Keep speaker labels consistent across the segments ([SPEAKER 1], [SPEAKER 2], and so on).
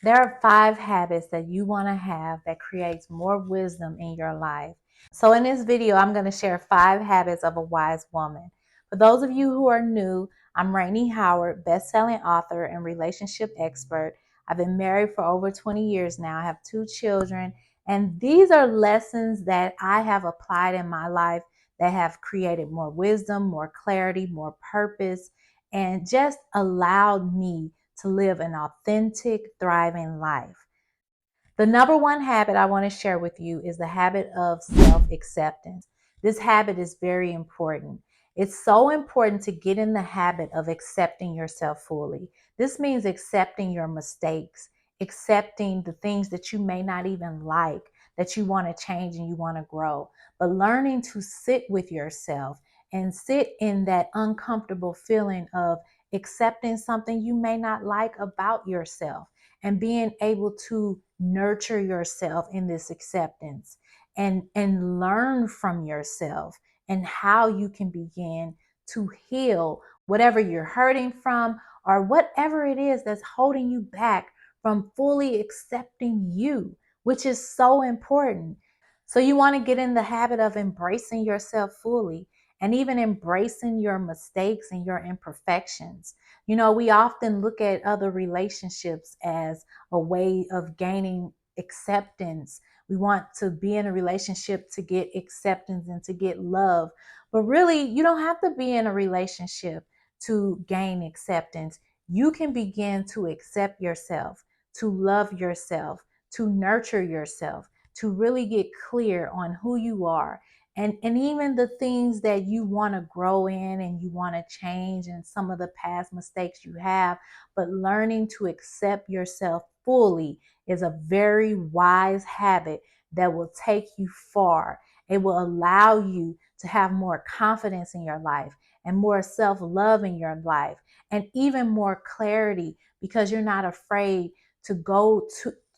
[SPEAKER 1] There are 5 habits that you want to have that creates more wisdom in your life. So in this video, I'm going to share 5 habits of a wise woman. For those of you who are new, I'm Rainie Howard, best-selling author and relationship expert. I've been married for over 20 years now. I have 2 children, and these are lessons that I have applied in my life that have created more wisdom, more clarity, more purpose, and just allowed me to live an authentic, thriving life. The number one habit I want to share with you is the habit of self-acceptance. This habit is very important. It's so important to get in the habit of accepting yourself fully. This means accepting your mistakes, accepting the things that you may not even like, that you want to change and you want to grow, but learning to sit with yourself and sit in that uncomfortable feeling of accepting something you may not like about yourself and being able to nurture yourself in this acceptance and learn from yourself and how you can begin to heal whatever you're hurting from or whatever it is that's holding you back from fully accepting you, which is so important. So you want to get in the habit of embracing yourself fully and even embracing your mistakes and your imperfections. You know, we often look at other relationships as a way of gaining acceptance. We want to be in a relationship to get acceptance and to get love. But really, you don't have to be in a relationship to gain acceptance. You can begin to accept yourself, to love yourself, to nurture yourself, to really get clear on who you are and even the things that you want to grow in and you want to change and some of the past mistakes you have. But learning to accept yourself fully is a very wise habit that will take you far. It will allow you to have more confidence in your life and more self-love in your life and even more clarity because you're not afraid to go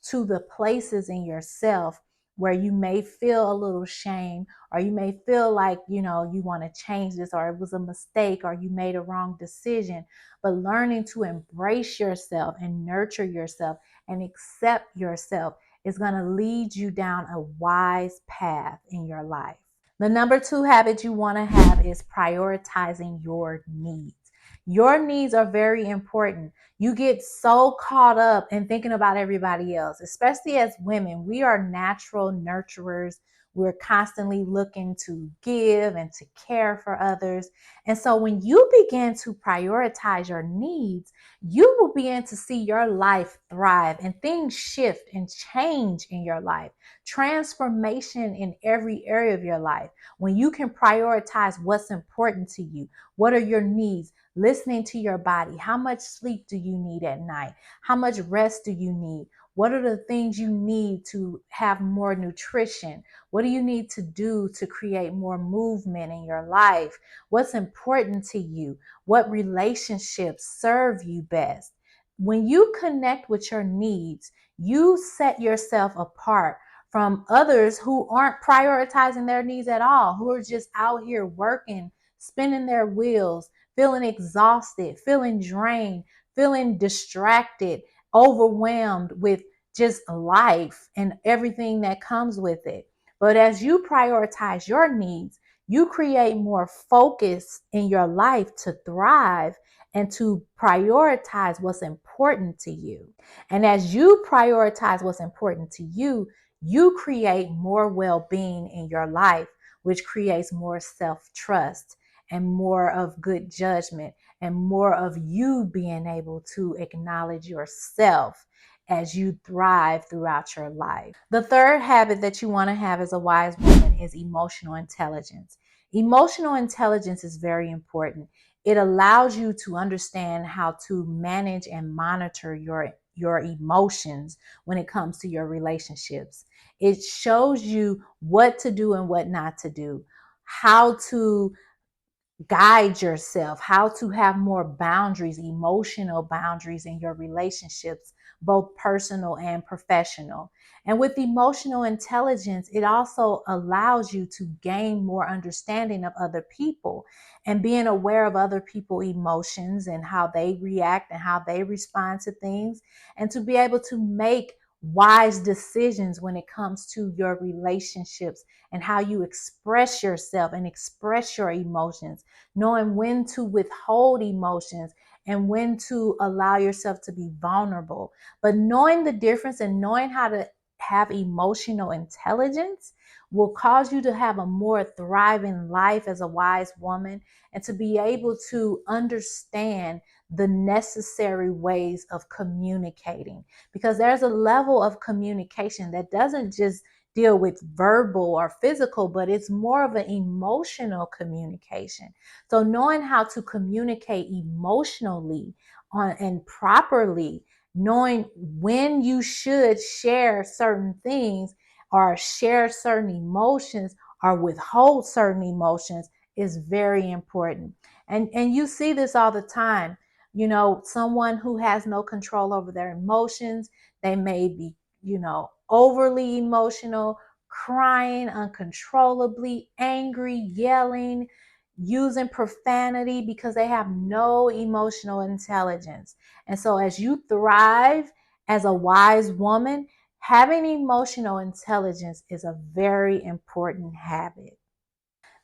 [SPEAKER 1] to the places in yourself where you may feel a little shame or you may feel like, you want to change this or it was a mistake or you made a wrong decision. But learning to embrace yourself and nurture yourself and accept yourself is going to lead you down a wise path in your life. The number 2 habit you want to have is prioritizing your needs. Your needs are very important. You get so caught up in thinking about everybody else, especially as women. We are natural nurturers. We're constantly looking to give and to care for others. And so when you begin to prioritize your needs, you will begin to see your life thrive and things shift and change in your life. Transformation in every area of your life. When you can prioritize what's important to you, what are your needs? Listening to your body. How much sleep do you need at night? How much rest do you need? What are the things you need to have more nutrition? What do you need to do to create more movement in your life? What's important to you? What relationships serve you best? When you connect with your needs, you set yourself apart from others who aren't prioritizing their needs at all, who are just out here working, spinning their wheels, feeling exhausted, feeling drained, feeling distracted, overwhelmed with just life and everything that comes with it. But as you prioritize your needs, you create more focus in your life to thrive and to prioritize what's important to you. And as you prioritize what's important to you, you create more well-being in your life, which creates more self-trust and more of good judgment and more of you being able to acknowledge yourself as you thrive throughout your life. The third habit that you want to have as a wise woman is emotional intelligence. Emotional intelligence is very important. It allows you to understand how to manage and monitor your emotions when it comes to your relationships. It shows you what to do and what not to do, how to guide yourself, how to have more boundaries, emotional boundaries in your relationships, both personal and professional. And with emotional intelligence, it also allows you to gain more understanding of other people and being aware of other people's emotions and how they react and how they respond to things, and to be able to make wise decisions when it comes to your relationships and how you express yourself and express your emotions, knowing when to withhold emotions and when to allow yourself to be vulnerable. But knowing the difference and knowing how to have emotional intelligence will cause you to have a more thriving life as a wise woman, and to be able to understand the necessary ways of communicating, because there's a level of communication that doesn't just deal with verbal or physical, but it's more of an emotional communication. So knowing how to communicate emotionally and properly, knowing when you should share certain things or share certain emotions or withhold certain emotions is very important. And you see this all the time. You know, someone who has no control over their emotions, they may be, overly emotional, crying uncontrollably, angry, yelling, using profanity because they have no emotional intelligence. And so as you thrive as a wise woman, having emotional intelligence is a very important habit.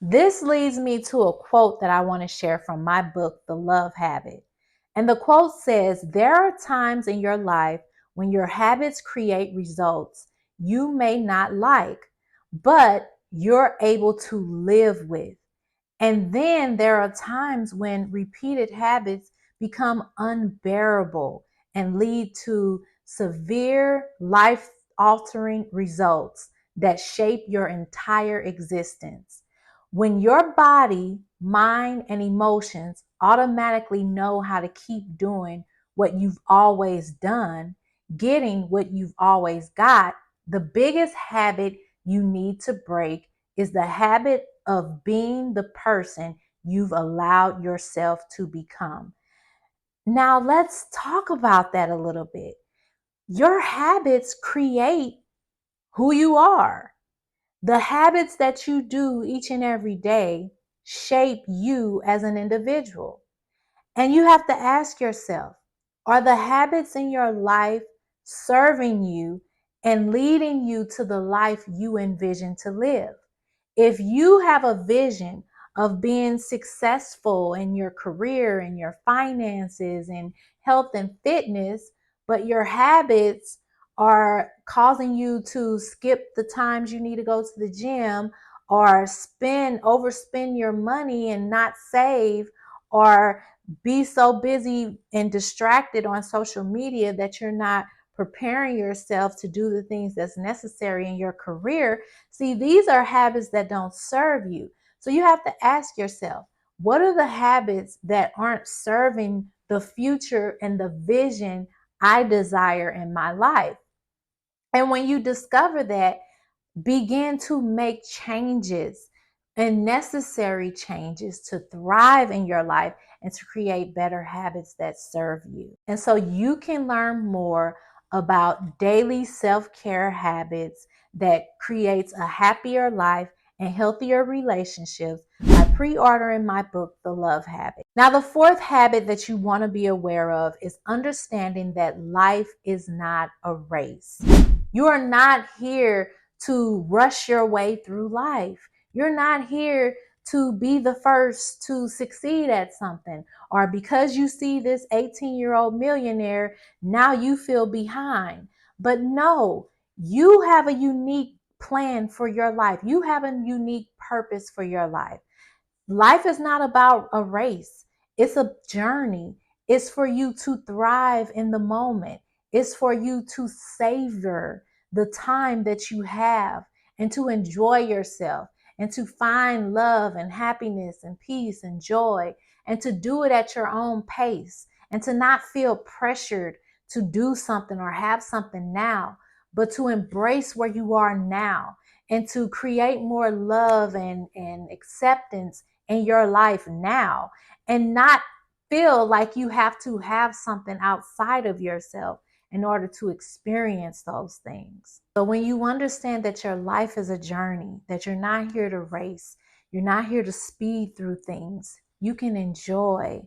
[SPEAKER 1] This leads me to a quote that I want to share from my book, The Love Habit. And the quote says, "There are times in your life when your habits create results you may not like, but you're able to live with. And then there are times when repeated habits become unbearable and lead to severe life altering results that shape your entire existence. When your body, mind, and emotions automatically know how to keep doing what you've always done, getting what you've always got, the biggest habit you need to break is the habit of being the person you've allowed yourself to become." Now, let's talk about that a little bit. Your habits create who you are. The habits that you do each and every day shape you as an individual. And you have to ask yourself, are the habits in your life serving you and leading you to the life you envision to live? If you have a vision of being successful in your career and your finances and health and fitness, but your habits are causing you to skip the times you need to go to the gym, or overspend your money and not save, or be so busy and distracted on social media that you're not preparing yourself to do the things that's necessary in your career. See, these are habits that don't serve you. So you have to ask yourself, what are the habits that aren't serving the future and the vision I desire in my life? And when you discover that, begin to make changes and necessary changes to thrive in your life and to create better habits that serve you. And so you can learn more about daily self-care habits that creates a happier life and healthier relationships by pre-ordering my book, The Love Habit. Now, the fourth habit that you want to be aware of is understanding that life is not a race. You are not here to rush your way through life. You're not here to be the first to succeed at something, or because you see this 18-year-old millionaire, now you feel behind. But no, you have a unique plan for your life. You have a unique purpose for your life. Life is not about a race. It's a journey. It's for you to thrive in the moment. It's for you to savor the time that you have and to enjoy yourself and to find love and happiness and peace and joy, and to do it at your own pace, and to not feel pressured to do something or have something now, but to embrace where you are now and to create more love and acceptance in your life now, and not feel like you have to have something outside of yourself in order to experience those things. So when you understand that your life is a journey, that you're not here to race, you're not here to speed through things, you can enjoy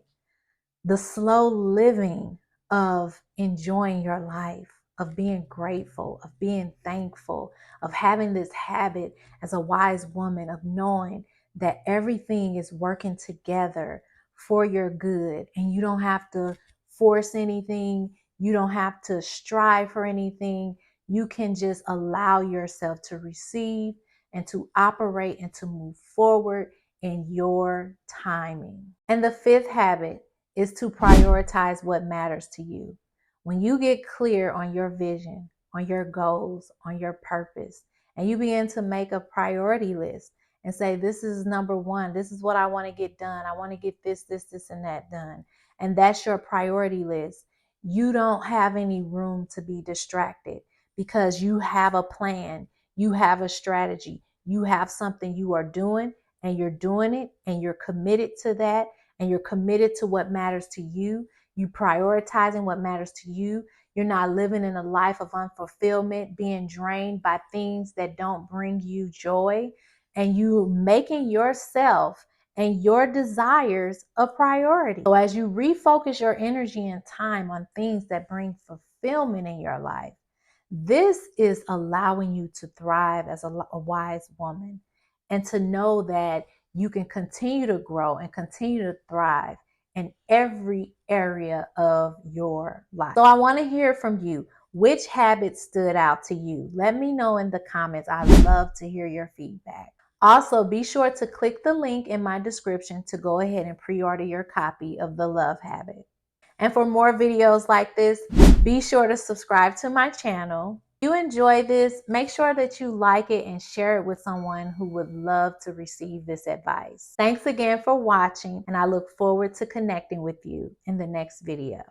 [SPEAKER 1] the slow living of enjoying your life, of being grateful, of being thankful, of having this habit as a wise woman, of knowing that everything is working together for your good and you don't have to force anything. You don't have to strive for anything. You can just allow yourself to receive and to operate and to move forward in your timing. And the fifth habit is to prioritize what matters to you. When you get clear on your vision, on your goals, on your purpose, and you begin to make a priority list and say, this is number one, this is what I want to get done. I want to get this, and that done. And that's your priority list. You don't have any room to be distracted because you have a plan, you have a strategy, you have something you are doing and you're doing it and you're committed to that and you're committed to what matters to you. You prioritizing what matters to you. You're not living in a life of unfulfillment, being drained by things that don't bring you joy, and you making yourself and your desires a priority. So as you refocus your energy and time on things that bring fulfillment in your life, this is allowing you to thrive as a wise woman and to know that you can continue to grow and continue to thrive in every area of your life. So I want to hear from you. Which habits stood out to you? Let me know in the comments. I love to hear your feedback. Also, be sure to click the link in my description to go ahead and pre-order your copy of The Love Habit. And for more videos like this, be sure to subscribe to my channel. If you enjoy this, make sure that you like it and share it with someone who would love to receive this advice. Thanks again for watching, and I look forward to connecting with you in the next video.